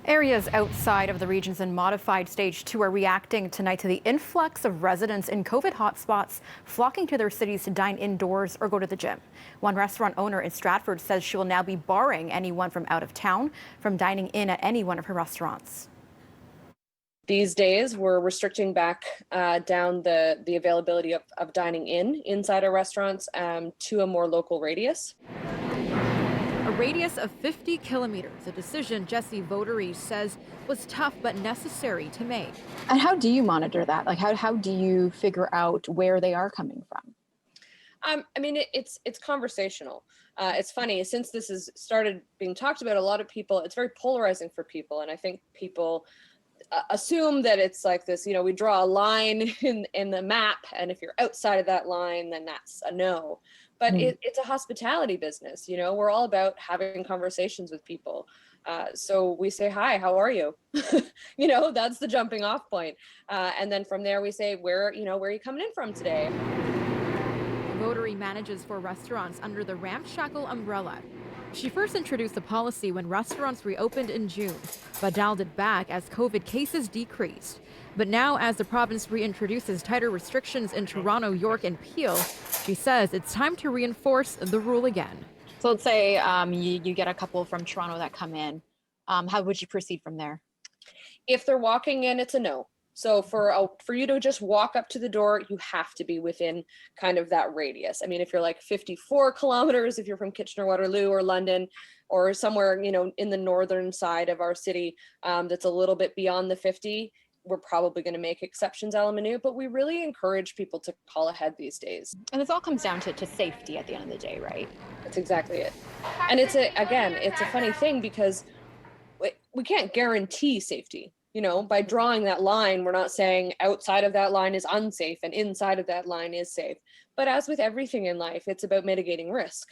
Areas outside of the regions in modified stage 2 are reacting tonight to the influx of residents in COVID hotspots flocking to their cities to dine indoors or go to the gym. One restaurant owner in Stratford says she will now be barring anyone from out of town from dining in at any one of her restaurants. These days, we're restricting back down the availability of dining inside our restaurants to a more local radius. A radius of 50 kilometers, a decision Jesse Votary says was tough but necessary to make. And how do you monitor that? Like, how do you figure out where they are coming from? It's conversational. It's funny, since this has started being talked about, a lot of people, it's very polarizing for people, and I think people assume that it's like this, we draw a line in the map, and if you're outside of that line, then that's a no. But it's a hospitality business. We're all about having conversations with people. So we say, hi, how are you? That's the jumping off point. And then from there we say, where are you coming in from today? Votary manages for restaurants under the Ramshackle umbrella. She first introduced the policy when restaurants reopened in June, but dialed it back as COVID cases decreased. But now, as the province reintroduces tighter restrictions in Toronto, York, and Peel, she says it's time to reinforce the rule again. So let's say you get a couple from Toronto that come in. How would you proceed from there? If they're walking in, it's a no. So for you to just walk up to the door, you have to be within kind of that radius. I mean, if you're like 54 kilometers, if you're from Kitchener-Waterloo or London or somewhere, in the northern side of our city, that's a little bit beyond the 50, we're probably going to make exceptions a la minute, but we really encourage people to call ahead these days. And this all comes down to safety at the end of the day, right? That's exactly it. And it's a funny thing because we can't guarantee safety. By drawing that line, we're not saying outside of that line is unsafe and inside of that line is safe. But as with everything in life, it's about mitigating risk.